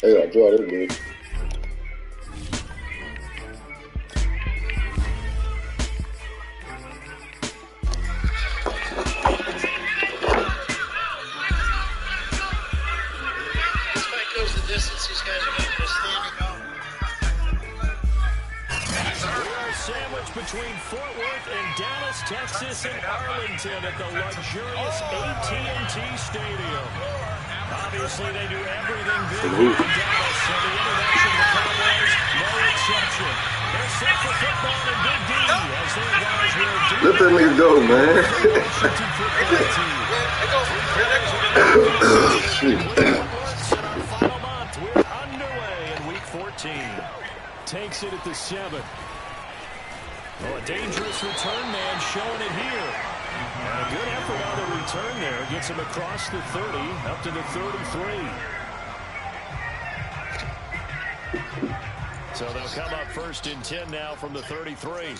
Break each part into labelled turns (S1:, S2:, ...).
S1: They got to draw this bitch.
S2: Between Fort Worth and Dallas, Texas, and Arlington at the luxurious AT&T Stadium. Obviously, they do everything big here in Dallas, so the introduction of the Cowboys, no exception. They're set for football and Big D as their guys will do
S1: let that nigga go, man.
S2: Washington football team. 3 quarters of the regular season, our final month. We're underway in Week 14. Takes it at the 7. Oh, a dangerous return man showing it here. And a good effort on the return there. Gets him across the 30, up to the 33. So they'll come up 1st and 10 now from the 33.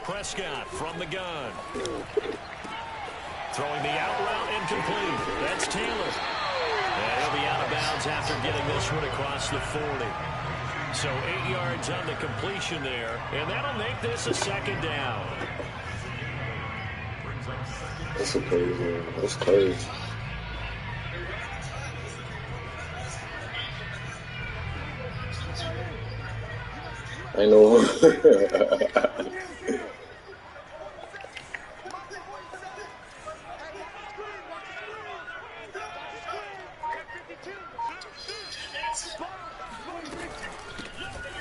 S2: Prescott from the gun. Throwing the out route incomplete. That's Taylor. And he'll be out of bounds after getting this one across the 40. So 8 yards on the completion there, and that'll make this a 2nd down.
S1: That's crazy. That's crazy. I know.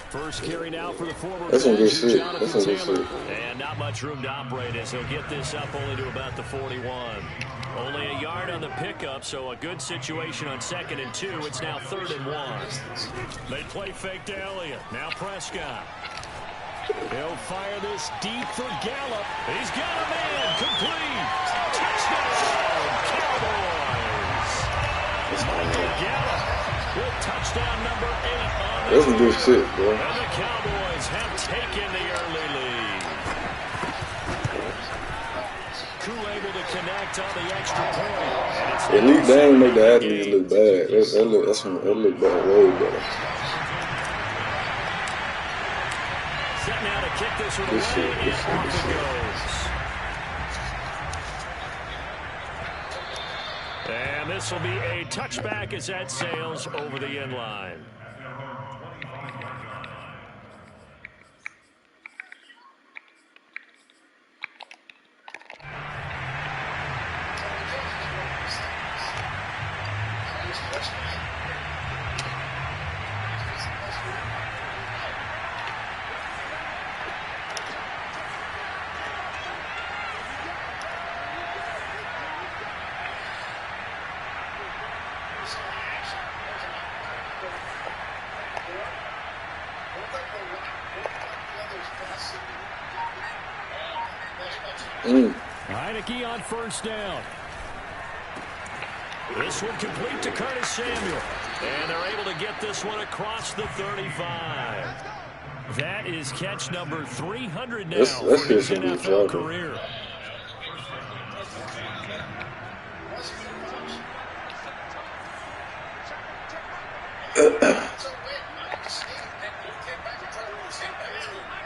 S2: First carry now for the forward.
S1: That's some good shit. That's some good shit.
S2: And not much room to operate as he'll get this up only to about the 41. Only a yard on the pickup, so a good situation on 2nd and 2. It's now 3rd and 1. They play fake to Elliott. Now Prescott. He'll fire this deep for Gallup. He's got a man. Complete. Touchdown, Cowboys. Michael Gallup with touchdown number 8 on the
S1: That's some good shit, bro.
S2: And the Cowboys have taken the early lead. Crew able to connect on the extra point.
S1: At least they ain't make the athletes look bad. That look bad, way better.
S2: Set now to kick this one away, and off it goes. And this will be a touchback as that sails over the end line. Heineke on 1st down. This one complete to Curtis Samuel. And they're able to get this one across the 35. That is catch number 300 now for his NFL career.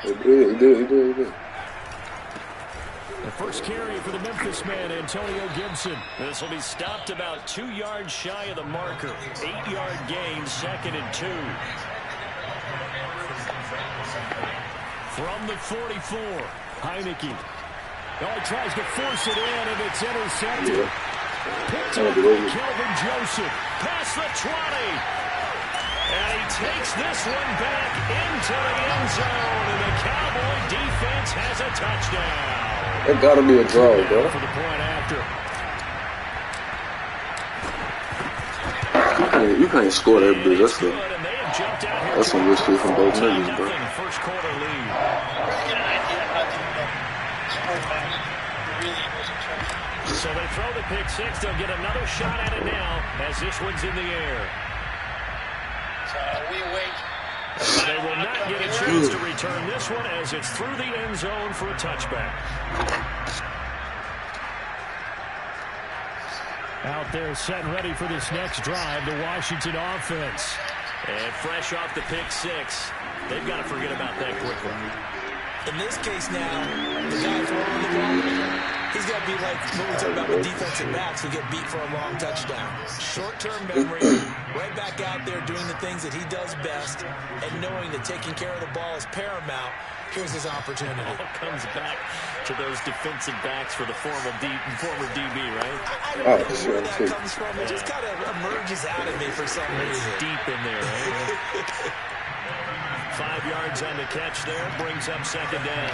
S1: He did.
S2: The first carry for the Memphis man, Antonio Gibson. This will be stopped about 2 yards shy of the marker. 8-yard gain, 2nd and 2. From the 44, Heineke. Oh, he tries to force it in, and it's intercepted. Picked up by Kelvin Joseph. Past the 20. And he takes this one back into the end zone, and the Cowboy defense has a touchdown.
S1: That gotta be a draw, bro.
S2: For the point after.
S1: You can't score that big. That's some good shit from both niggas, bro.
S2: First quarter lead. So they throw the pick six. They'll get another shot at it now as this one's in the air. They will not get a chance to return this one as it's through the end zone for a touchback. Out there setting ready for this next drive, the Washington offense. And fresh off the pick six, they've got to forget about that quickly.
S3: In this case now, the guy throwing the ball, he's got to be like what we talk about with defensive backs who get beat for a long touchdown. Short-term memory, right back out there doing the things that he does best, and knowing that taking care of the ball is paramount. Here's his opportunity.
S2: All comes back to those defensive backs for the former DB, right?
S3: I don't know where that comes from. It just kind of emerges out of me for some reason.
S2: It's deep in there, right? 5 yards on the catch there. Brings up second down.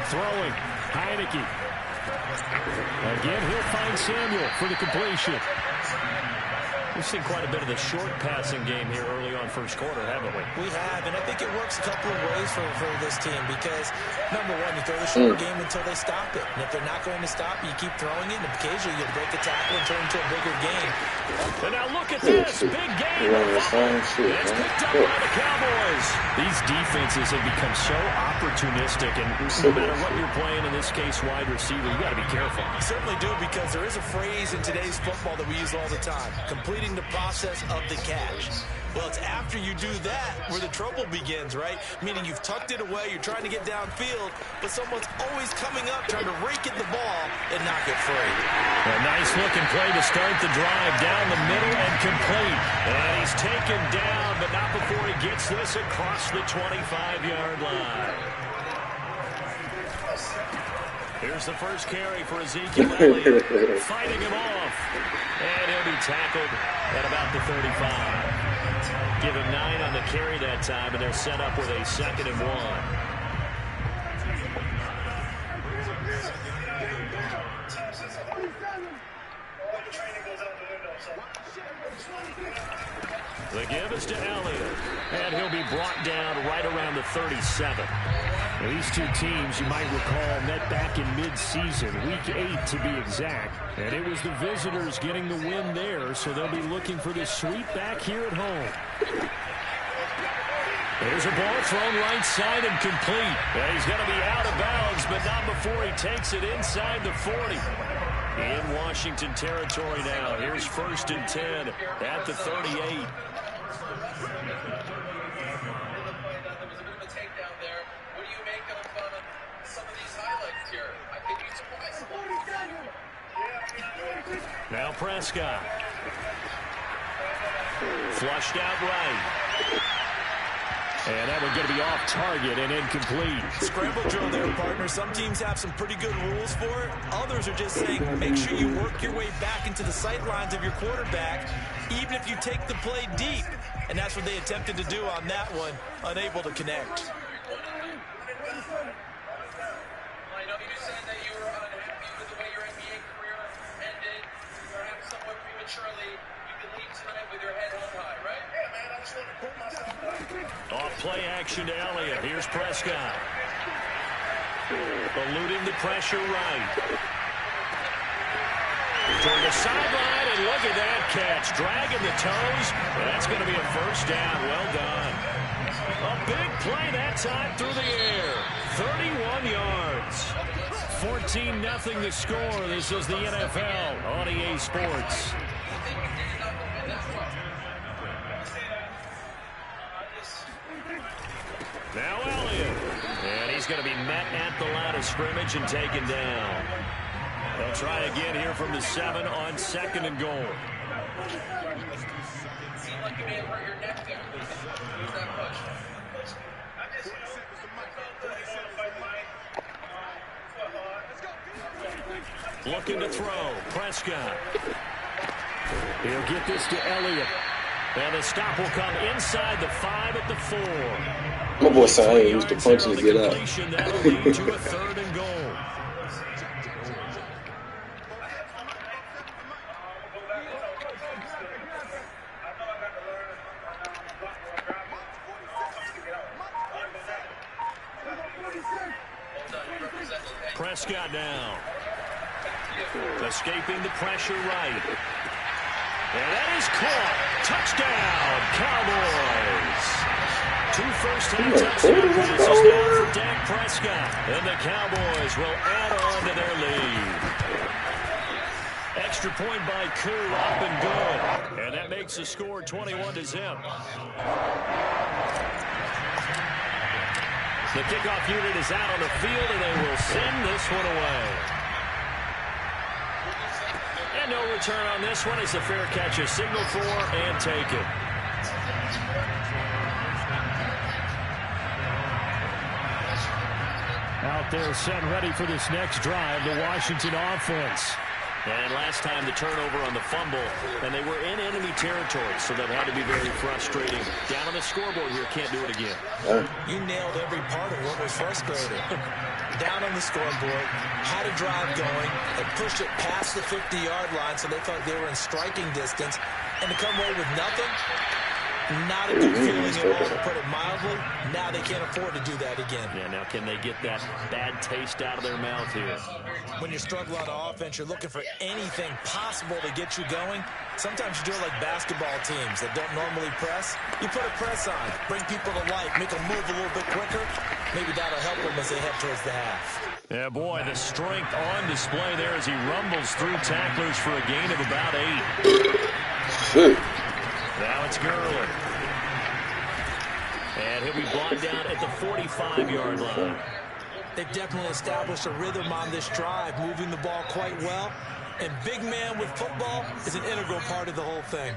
S2: Throwing. Heineke. Again, he'll find Samuel for the completion. We've seen quite a bit of the short passing game here early on first quarter, haven't we?
S3: We have, and I think it works a couple of ways for this team because, number one, you throw the short game until they stop it. And if they're not going to stop it, you keep throwing it, and occasionally you'll break a tackle and turn into a bigger game.
S2: And now look at this. Big game. It's picked up by the Cowboys. These defenses have become so opportunistic, and no matter what you're playing, in this case, wide receiver, you got to be careful.
S3: You certainly do, because there is a phrase in today's football that we use all the time, completing the process of the catch. Well, it's after you do that where the trouble begins, right? Meaning you've tucked it away, you're trying to get downfield, but someone's always coming up trying to rake at the ball and knock it free.
S2: A nice looking play to start the drive down the middle and complete. And he's taken down, but not before he gets this across the 25-yard line. Here's the first carry for Ezekiel Elliott, fighting him off. And he'll be tackled at about the 35. Give him 9 on the carry that time, and they're set up with a 2nd and 1. The give is to Elliott, and he'll be brought down right around the 37. Now, these two teams, you might recall, met back in mid-season, week 8 to be exact. And it was the visitors getting the win there, so they'll be looking for this sweep back here at home. There's a ball thrown right side and complete. And he's going to be out of bounds, but not before he takes it inside the 40. In Washington territory now. Here's 1st and 10 at the 38. Now Prescott. Flushed out right. And that one's going to be off target and incomplete.
S3: Scramble drill there, partner. Some teams have some pretty good rules for it. Others are just saying make sure you work your way back into the sight lines of your quarterback, even if you take the play deep. And that's what they attempted to do on that one, unable to connect.
S2: Off play action to Elliott. Here's Prescott. Eluding the pressure right. Toward the sideline, and look at that catch. Dragging the toes, and that's going to be a first down. Well done. A big play that time through the air. 31 yards. 14-0 the score. This is the NFL on EA Sports. Now Elliott, and he's going to be met at the line of scrimmage and taken down. They'll try again here from the 7 on 2nd and goal. Looking to throw, Prescott. He'll get this to Elliott. And the stop will come inside the 5 at the 4.
S1: My boy said I ain't used to punching to get out.
S2: That'll lead to a 3rd and goal. Prescott now. Escaping the pressure right. And that is caught. Touchdown, Cowboys. 2 first-half touchdown passes now for Dak Prescott. And the Cowboys will add on to their lead. extra point by Koo, up and good. And that makes the score 21-0. The kickoff unit is out on the field, and they will send this one away. And no return on this one as the fair catch is signaled for and taken. Out there set ready for this next drive, the Washington offense. And last time the turnover on the fumble, and they were in enemy territory, so that had to be very frustrating. Down on the scoreboard here, can't do it again.
S3: You nailed every part of what was frustrating. Down on the scoreboard, had a drive going, and pushed it past the 50-yard line, so they thought they were in striking distance, and to come away with nothing, not a good feeling at all, to put it mildly. Now they can't afford to do that again.
S2: Yeah, now can they get that bad taste out of their mouth here?
S3: When you're struggling on offense, you're looking for anything possible to get you going. Sometimes you do it like basketball teams that don't normally press. You put a press on, bring people to life, make them move a little bit quicker. Maybe that'll help them as they head towards the half.
S2: Yeah, boy, the strength on display there as he rumbles through tacklers for a gain of about 8. Now it's Gurley. And he'll be brought down at the 45-yard line.
S3: They've definitely established a rhythm on this drive, moving the ball quite well. And big man with football is an integral part of the whole thing.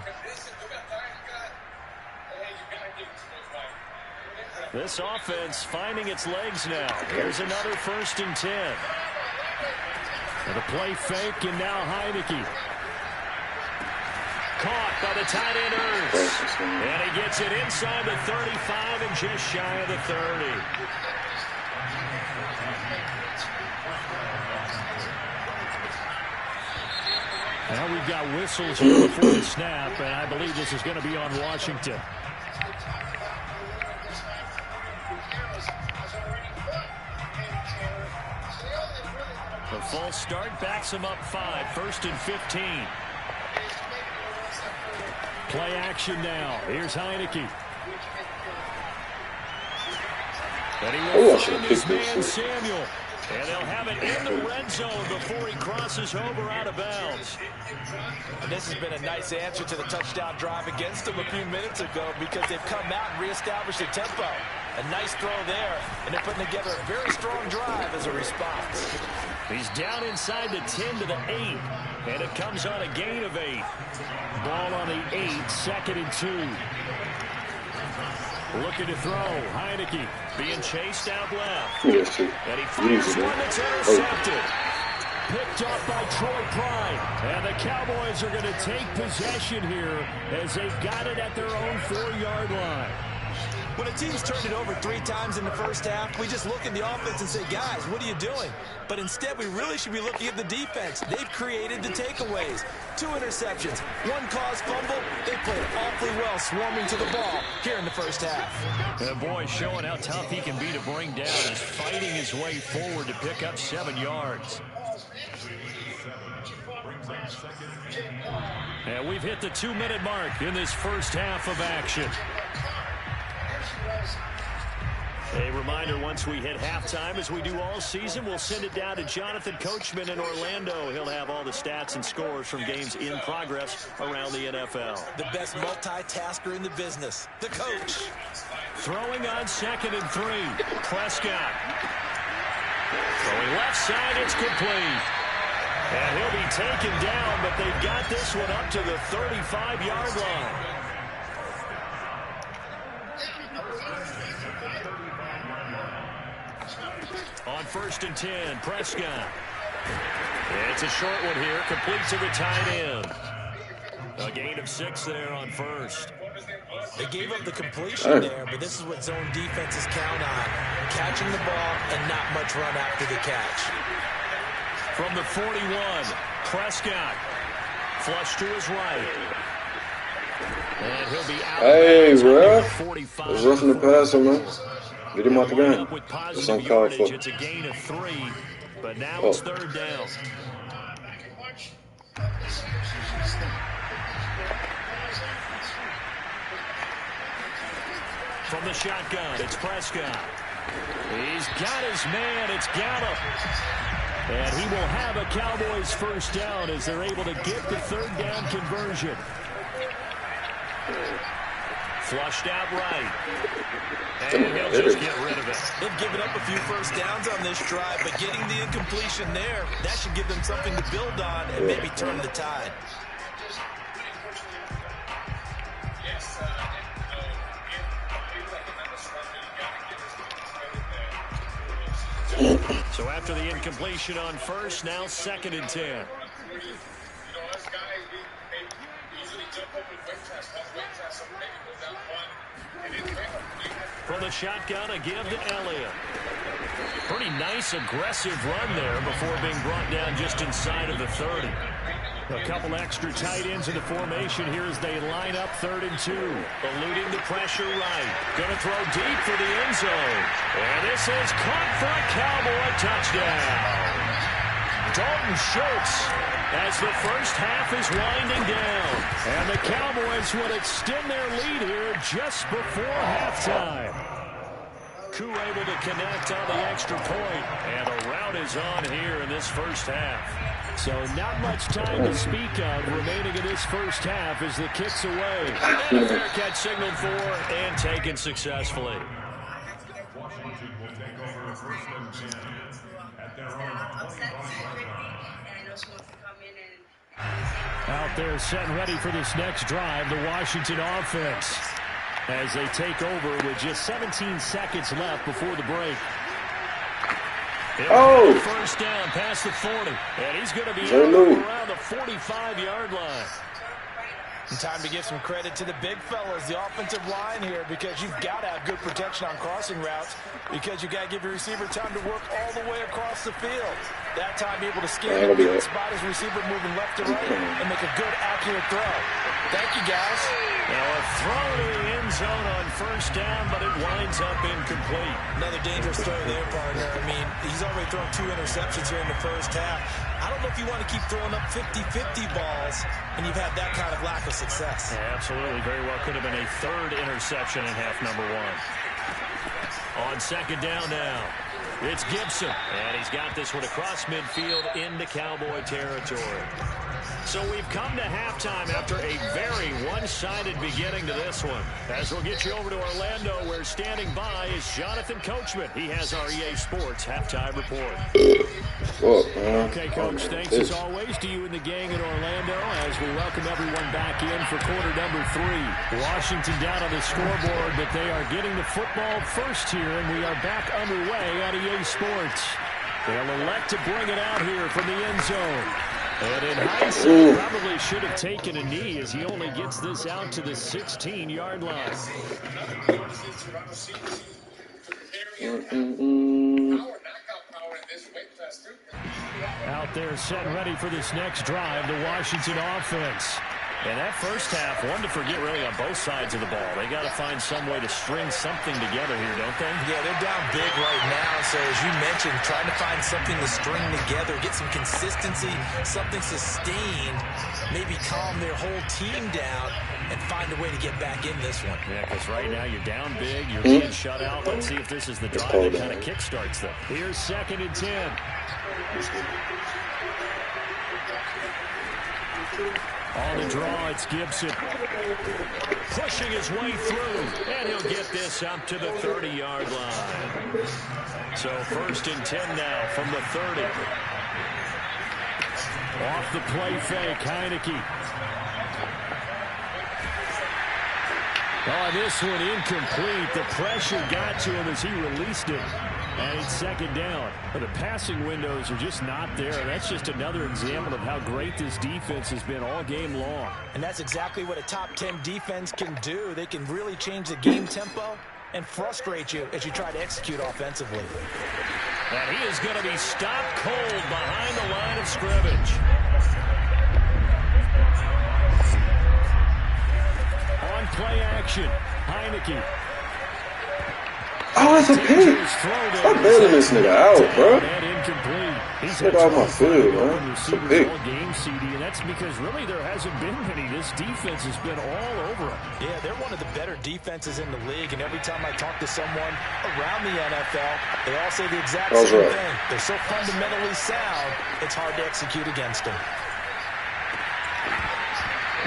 S2: This offense finding its legs now. Here's another 1st and 10. And a play fake, and now Heineke. Caught by the tight end Ertz. And he gets it inside the 35 and just shy of the 30. Now we've got whistles here before the snap, and I believe this is going to be on Washington. The false start backs him up 5, 1st and 15. Play action now. Here's Heineke. And he will find his man Samuel. And they'll have it in the red zone before he crosses over out of bounds.
S3: And this has been a nice answer to the touchdown drive against them a few minutes ago because they've come out and reestablished a tempo. A nice throw there, and they're putting together a very strong drive as a response.
S2: He's down inside the 10 to the 8, and it comes on a gain of 8. Ball on the 8, 2nd and 2. Looking to throw, Heineke being chased out left. And he fires one that's intercepted. Picked up by Troy Pride. And the Cowboys are going to take possession here as they've got it at their own 4-yard line.
S3: When a team's turned it over 3 times in the first half, we just look at the offense and say, guys, what are you doing? But instead, we really should be looking at the defense. They've created the takeaways. 2 interceptions, 1 caused fumble. They played awfully well swarming to the ball here in the first half.
S2: And boy, showing how tough he can be to bring down. He's fighting his way forward to pick up 7 yards. And we've hit the 2-minute mark in this first half of action. A reminder, once we hit halftime, as we do all season, we'll send it down to Jonathan Coachman in Orlando. He'll have all the stats and scores from games in progress around the NFL.
S3: The best multitasker in the business, the coach.
S2: Throwing on 2nd and 3. Prescott. Throwing left side, it's complete. And he'll be taken down, but they've got this one up to the 35-yard line. On 1st and 10, Prescott. It's a short one here, complete to the tight end. A gain of 6 there on 1st.
S3: They gave up the completion there, but this is what zone defenses count on. Catching the ball and not much run after the catch.
S2: From the 41, Prescott. Flush to his right. And he'll be out.
S1: Hey, bro. There's nothing to pass him, man. Get him out the game. That's uncalled for.
S2: It's a gain of 3, but now it's 3rd down. From the shotgun, it's Prescott. He's got his man. It's Gallup. And he will have a Cowboys first down as they're able to get the third down conversion. Flushed out right. And he'll just get rid of it.
S3: They've given up a few first downs on this drive, but getting the incompletion there, that should give them something to build on and maybe turn the tide.
S2: So after the incompletion on first, now 2nd and 10. From the shotgun, a give to Elliott. Pretty nice, aggressive run there before being brought down just inside of the 30. A couple extra tight ends in the formation here as they line up 3rd and 2. Eluding the pressure right. Going to throw deep for the end zone. And this is caught for a Cowboy touchdown. Dalton Schultz as the first half is winding down. And the Cowboys will extend their lead here just before halftime. Koo able to connect on the extra point. And a rout is on here in this first half. So not much time to speak of remaining in this first half as the kick's away. And a fair catch signaled for and taken successfully.
S4: Washington will take over first and 10 at their own 25-yard line.
S2: Out there set and ready for this next drive, the Washington offense, as they take over with just 17 seconds left before the break.
S1: Oh!
S2: First down past the 40, and he's going to be around the 45-yard line.
S3: Time to give some credit to the big fellas, the offensive line here, because you've got to have good protection on crossing routes, because you've got to give your receiver time to work all the way across the field. That time able to scan the field, spot his receiver moving left to right, and make a good, accurate throw. Thank you, guys.
S2: Now a throw to the end zone on first down, but it winds up incomplete.
S3: Another dangerous throw there, partner. I mean, he's already thrown 2 interceptions here in the first half. I don't know if you want to keep throwing up 50-50 balls, and you've had that kind of lack of success.
S2: Yeah, absolutely. Very well could have been a 3rd interception in half number 1. On 2nd down now, it's Gibson. And he's got this one across midfield into Cowboy territory. So we've come to halftime after a very one-sided beginning to this one. As we'll get you over to Orlando, where standing by is Jonathan Coachman. He has our EA Sports halftime report. Okay, Coach, thanks as always to you and the gang in Orlando as we welcome everyone back in for quarter number 3. Washington down on the scoreboard, but they are getting the football first here, and we are back underway at EA Sports. They'll elect to bring it out here from the end zone. And in hindsight, probably should have taken a knee as he only gets this out to the 16-yard line. Out there set and ready for this next drive, the Washington offense. And that first half, one to forget really on both sides of the ball. They got to find some way to string something together here, don't they?
S3: Yeah, they're down big right now. So as you mentioned, trying to find something to string together, get some consistency, something sustained, maybe calm their whole team down and find a way to get back in this one.
S2: Yeah, because right now you're down big, you're being shut out. Let's see if this is the drive that kind of kickstarts them. Here's 2nd and 10. On the draw, it's Gibson. Pushing his way through, and he'll get this up to the 30-yard line. So 1st and 10 now from the 30. Off the play fake, Heineke. Oh, this one incomplete. The pressure got to him as he released it. And it's 2nd down. But the passing windows are just not there. That's just another example of how great this defense has been all game long.
S3: And that's exactly what a top 10 defense can do. They can really change the game tempo and frustrate you as you try to execute offensively.
S2: And he is going to be stopped cold behind the line of scrimmage. On play action, Heineke.
S1: Oh, it's a pick. Stop bailing this nigga out, bro. Get out my field, man. It's a pick.
S2: And that's because really there hasn't been any. This defense has been all over them.
S3: Yeah, they're one of the better defenses in the league, and every time I talk to someone around the NFL, they all say the exact same thing. They're so fundamentally sound, it's hard to execute against them.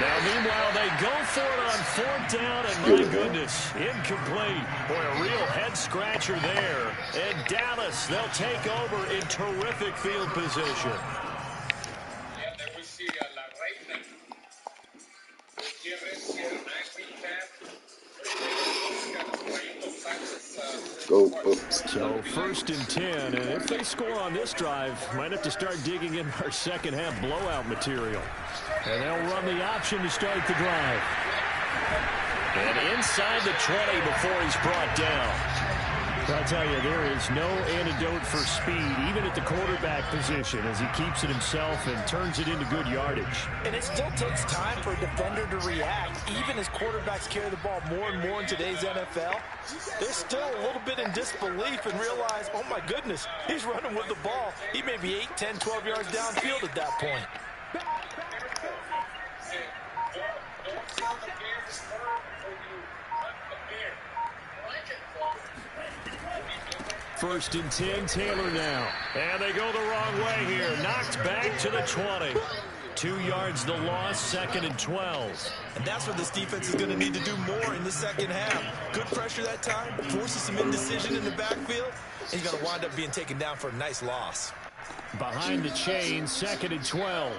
S2: Now, meanwhile, they go for it on 4th down, and my goodness, incomplete. Boy, a real head-scratcher there. And Dallas, they'll take over in terrific field position.
S1: Go.
S2: So 1st and 10, and if they score on this drive, might have to start digging in our second half blowout material. And they'll run the option to start the drive. And inside the 20 before he's brought down. I'll tell you, there is no antidote for speed, even at the quarterback position, as he keeps it himself and turns it into good yardage.
S3: And it still takes time for a defender to react. Even as quarterbacks carry the ball more and more in today's NFL, they're still a little bit in disbelief and realize, oh my goodness, he's running with the ball. He may be 8, 10, 12 yards downfield at that point.
S2: First and 10, Taylor now. And they go the wrong way here. Knocked back to the 20. 2 yards the loss, 2nd and 12.
S3: And that's what this defense is going to need to do more in the second half. Good pressure that time, forces some indecision in the backfield. He's going to wind up being taken down for a nice loss.
S2: Behind the chain, 2nd and 12.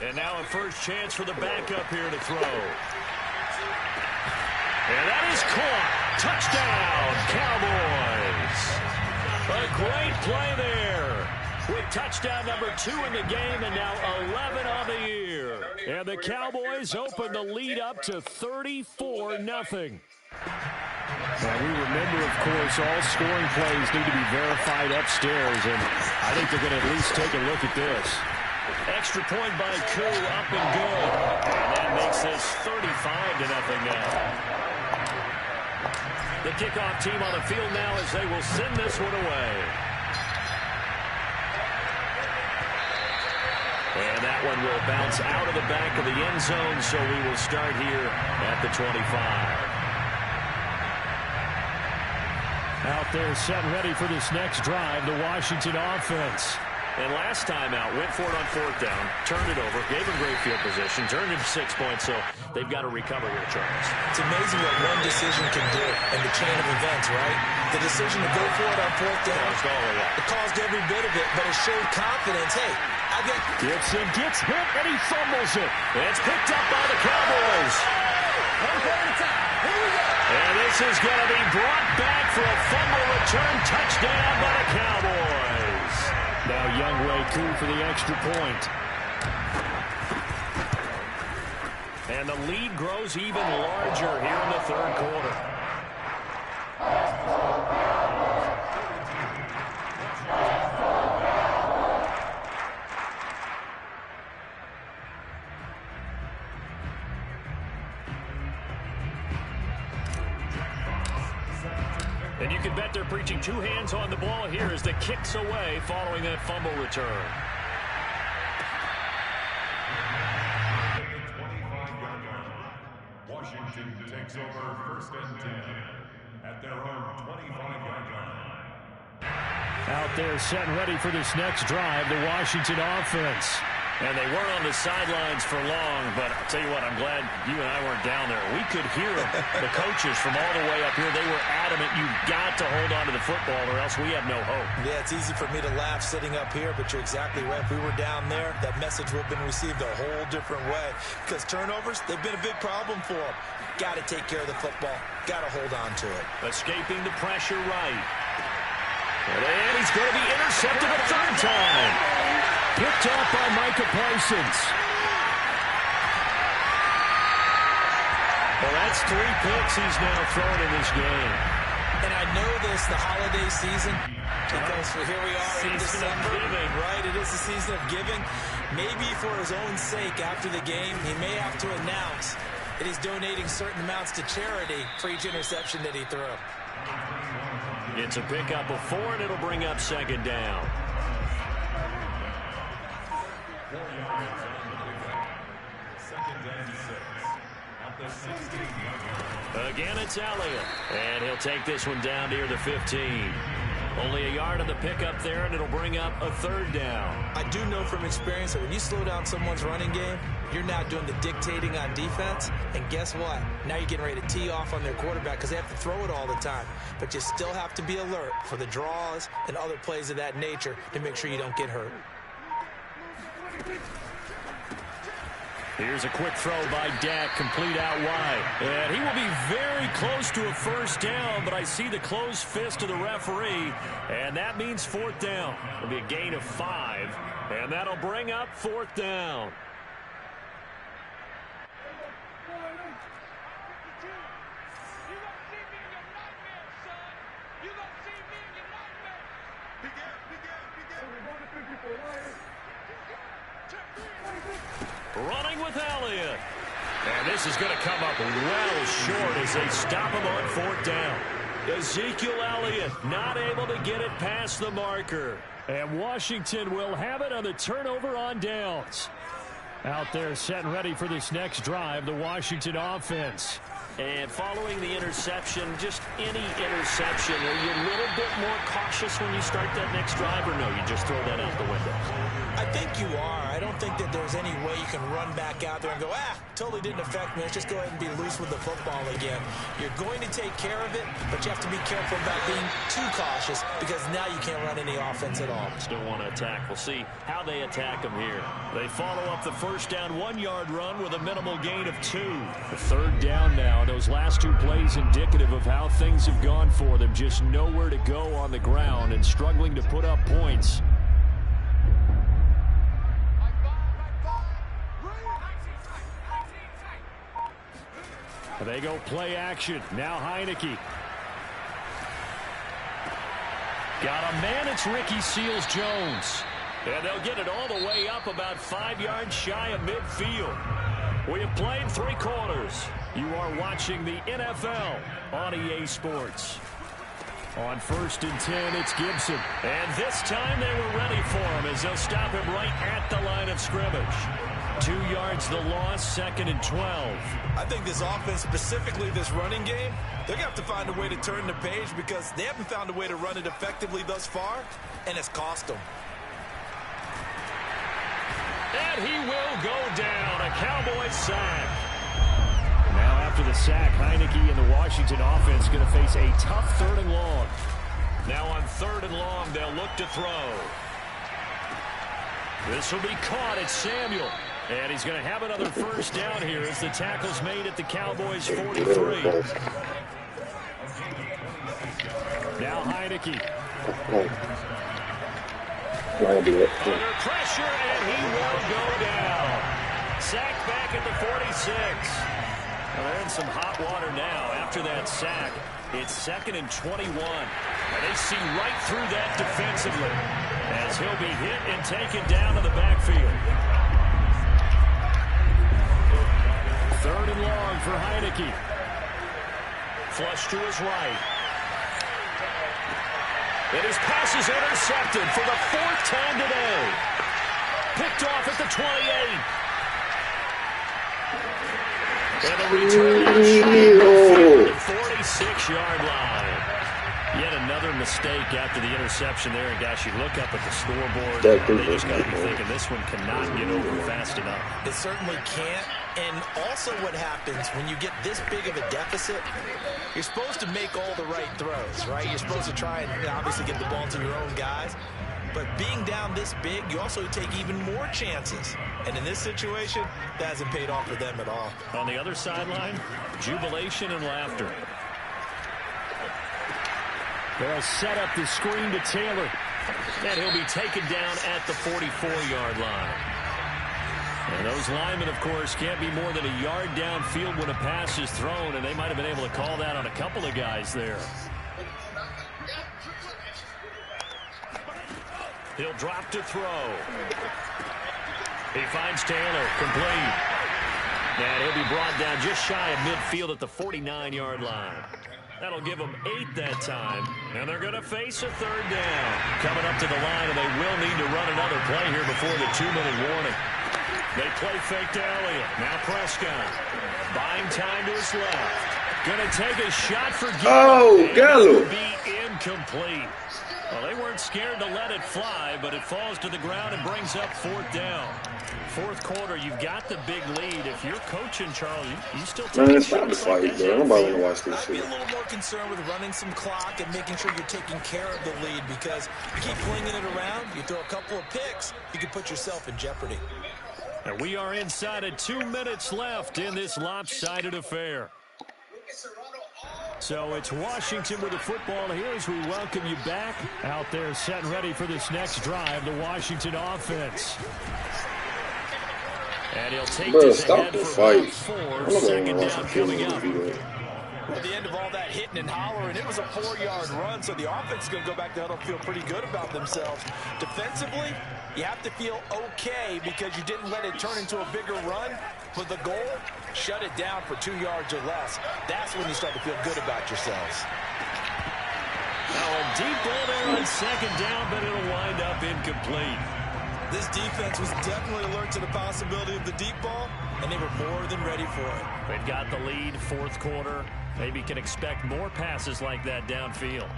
S2: And now a first chance for the backup here to throw. And that is caught. Touchdown, Cowboys. A great play there. With touchdown number 2 in the game and now 11 on the year. And the Cowboys open the lead up to 34-0. Now, we remember, of course, all scoring plays need to be verified upstairs, and I think they're going to at least take a look at this. Extra point by Koo, up and good. And that makes this 35-0 now. The kickoff team on the field now as they will send this one away. And that one will bounce out of the back of the end zone, so we will start here at the 25. Out there set ready for this next drive, the Washington offense. And last time out, went for it on 4th down, turned it over, gave him great field position, turned it to 6 points, so they've got to recover here, Charles.
S3: It's amazing what one decision can do in the chain of events, right? The decision to go for it on 4th down, it caused every bit of it, but it showed confidence. Hey, I get...
S2: Gibson gets hit, and he fumbles it. It's picked up by the Cowboys. And this is going to be brought back for a fumble return touchdown by the Cowboys. Now Y2Wk16 for the extra point. And the lead grows even larger here in the 3rd quarter. And you can bet they're preaching 2 hands on the ball here as the kick's away following that fumble return.
S4: Washington takes over 1st and 10 at their own 25-yard line.
S2: Out there set ready for this next drive, the Washington offense. And they weren't on the sidelines for long, but I'll tell you what, I'm glad you and I weren't down there. We could hear them, the coaches from all the way up here. They were adamant, you've got to hold on to the football or else we have no hope.
S3: Yeah, it's easy for me to laugh sitting up here, but you're exactly right. If we were down there, that message would have been received a whole different way. Because turnovers, they've been a big problem for them. Got to take care of the football. Got to hold on to it.
S2: Escaping the pressure right. And he's going to be intercepted a 3rd time. Picked up by Micah Parsons. Well, that's 3 picks he's now thrown in this game.
S3: And I know this, the holiday season, because here we are in December, right? It is the season of giving. Maybe for his own sake after the game, he may have to announce and he's donating certain amounts to charity for each interception that he threw.
S2: It's a pickup of 4, and it'll bring up second down. Again, it's Elliott, and he'll take this one down near the 15. Only a yard on the pickup there, and it'll bring up a third down.
S3: I do know from experience that when you slow down someone's running game, you're now doing the dictating on defense. And guess what? Now you're getting ready to tee off on their quarterback because they have to throw it all the time. But you still have to be alert for the draws and other plays of that nature to make sure you don't get hurt.
S2: Here's a quick throw by Dak, complete out wide. And he will be very close to a first down, but I see the closed fist of the referee, and that means fourth down. It'll be a gain of 5, and that'll bring up fourth down. Running with Elliott. And this is going to come up well short as they stop him on fourth down. Ezekiel Elliott not able to get it past the marker. And Washington will have it on the turnover on downs. Out there set and ready for this next drive, the Washington offense. And following the interception, just any interception, are you a little bit more cautious when you start that next drive, or no, you just throw that out the window?
S3: I think you are. I don't think that there's any way you can run back out there and go, totally didn't affect me. Let's just go ahead and be loose with the football again. You're going to take care of it, but you have to be careful about being too cautious because now you can't run any offense at all.
S2: Still want to attack. We'll see how they attack them here. They follow up the first down 1-yard run with a minimal gain of 2. The third down now. Those last 2 plays indicative of how things have gone for them. Just nowhere to go on the ground and struggling to put up points. They go play action. Now Heineke. Got a man. It's Ricky Seals-Jones. And they'll get it all the way up about 5 yards shy of midfield. We have played 3 quarters. You are watching the NFL on EA Sports. On 1st and 10, it's Gibson. And this time they were ready for him as they'll stop him right at the line of scrimmage. 2 yards the loss, 2nd and 12.
S3: I think this offense, specifically this running game, they're going to have to find a way to turn the page because they haven't found a way to run it effectively thus far, and it's cost them.
S2: And he will go down. A Cowboys sack. Now after the sack, Heineke and the Washington offense going to face a tough 3rd and long. Now on 3rd and long, they'll look to throw. This will be caught. It's Samuel. And he's going to have another first down here as the tackle's made at the Cowboys' 43. Now Heineke. Under pressure, and he will go down. Sacked back at the 46. Well, they're in some hot water now. After that sack, it's 2nd and 21. And they see right through that defensively as he'll be hit and taken down to the backfield. 3rd and long for Heineke. Flush to his right. And his pass is intercepted for the 4th time today. Picked off at the 28. And the return is short at the 46-yard line. Yet another mistake after the interception there. And gosh, you look up at the scoreboard, they just got to be thinking this one cannot get over fast enough.
S3: It certainly can't. And also what happens when you get this big of a deficit, you're supposed to make all the right throws, right? You're supposed to try and obviously get the ball to your own guys. But being down this big, you also take even more chances. And in this situation, that hasn't paid off for them at all.
S2: On the other sideline, jubilation and laughter. They'll set up the screen to Taylor. And he'll be taken down at the 44-yard line. And those linemen, of course, can't be more than a yard downfield when a pass is thrown, and they might have been able to call that on a couple of guys there. He'll drop to throw. He finds Taylor, complete. And he'll be brought down just shy of midfield at the 49-yard line. That'll give them 8 that time. And they're going to face a third down. Coming up to the line, and they will need to run another play here before the 2-minute warning. They play fake to Elliott. Now Prescott. Buying time to his left. Going to take a shot for Gallup.
S1: Oh, Gallup.
S2: Be incomplete. Well, they weren't scared to let it fly, but it falls to the ground and brings up 4th down. 4th quarter, you've got the big lead. If you're coaching, Charles, you still take
S1: Man, stop the fight, bro. Nobody want to watch this
S3: I'd be
S1: shit.
S3: a little more concerned with running some clock and making sure you're taking care of the lead, because you keep flinging it around, you throw a couple of picks, you can put yourself in jeopardy.
S2: And we are inside of 2 minutes left in this lopsided affair. So it's Washington with the football here as we welcome you back out there set and ready for this next drive, the Washington offense. And he'll take this
S1: Stop
S2: ahead
S1: the
S2: for
S1: fight.
S2: 4,
S1: I'm not
S2: second
S1: going to
S2: down
S1: watch
S2: coming
S1: the
S2: up.
S1: video.
S3: At the end of all that hitting and hollering, it was a 4-yard run, so the offense is going to go back to huddle, feel pretty good about themselves. Defensively, you have to feel okay because you didn't let it turn into a bigger run. But the goal, shut it down for 2 yards or less. That's when you start to feel good about yourselves.
S2: Now a deep ball there on second down, but it'll wind up incomplete.
S3: This defense was definitely alert to the possibility of the deep ball, and they were more than ready for it.
S2: They've got the lead, 4th quarter. Maybe can expect more passes like that downfield.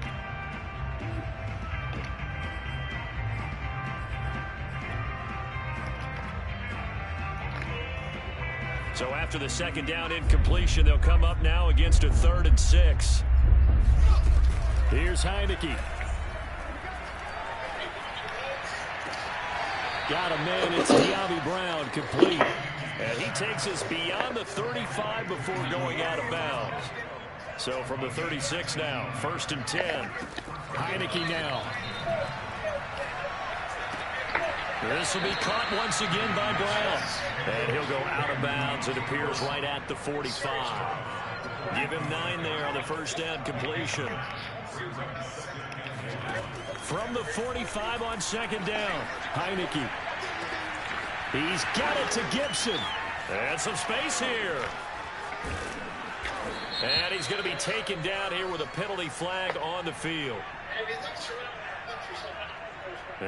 S2: So after the second down incompletion, they'll come up now against a 3rd and 6. Here's Heineke. Got a man, it's De'Ami Brown, complete. And he takes us beyond the 35 before going out of bounds. So from the 36 now, 1st and 10. Heineke now. This will be caught once again by Brown. And he'll go out of bounds. It appears right at the 45. Give him 9 there on the first down completion. From the 45 on second down, Heineke. He's got it to Gibson. And some space here. And he's going to be taken down here with a penalty flag on the field.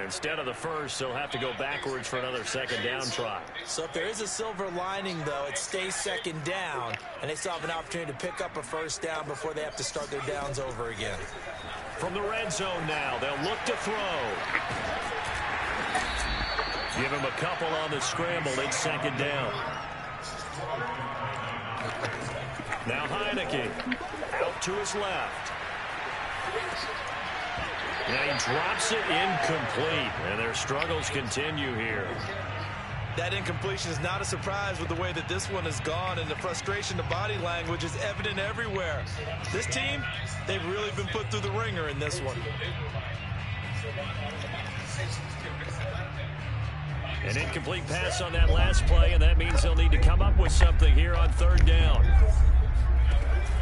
S2: Instead of the first, they'll have to go backwards for another second down try.
S3: So if there is a silver lining, though, it stays second down, and they still have an opportunity to pick up a first down before they have to start their downs over again.
S2: From the red zone now, they'll look to throw. Give him a couple on the scramble. It's second down. Now Heineke out to his left. Now he drops it incomplete, and their struggles continue here.
S3: That incompletion is not a surprise with the way that this one has gone, and the frustration, the body language is evident everywhere. This team, they've really been put through the ringer in this one.
S2: An incomplete pass on that last play, and that means they'll need to come up with something here on third down.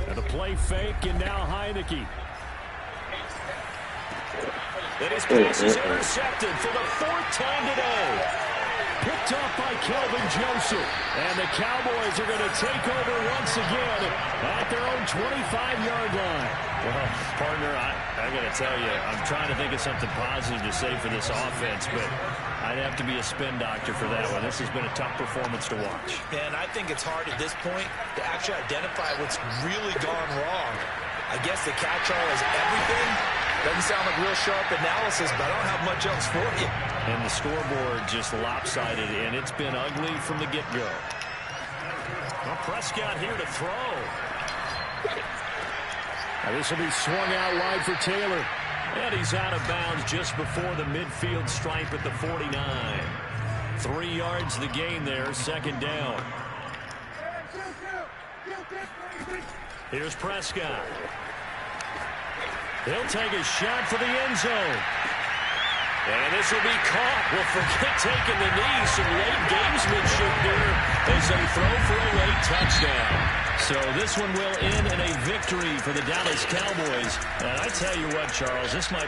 S2: And a play fake, and now Heineke. And his pass is intercepted for the 4th time today. Picked off by Kelvin Joseph. And the Cowboys are going to take over once again at their own 25-yard line.
S5: Well, partner, I got to tell you, I'm trying to think of something positive to say for this offense, but I'd have to be a spin doctor for that one. This has been a tough performance to watch.
S3: And I think it's hard at this point to actually identify what's really gone wrong. I guess the catch-all is everything. Doesn't sound like real sharp analysis, but I don't have much else for you.
S5: And the scoreboard just lopsided, and it's been ugly from the get-go.
S2: Well, Prescott here to throw. And this will be swung out wide for Taylor. And he's out of bounds just before the midfield stripe at the 49. 3 yards the gain there, second down. Here's Prescott. He'll take a shot for the end zone. And this will be caught. Well, forget taking the knee. Some late gamesmanship here as they throw for a late touchdown. So this one will end in a victory for the Dallas Cowboys. And I tell you what, Charles, this might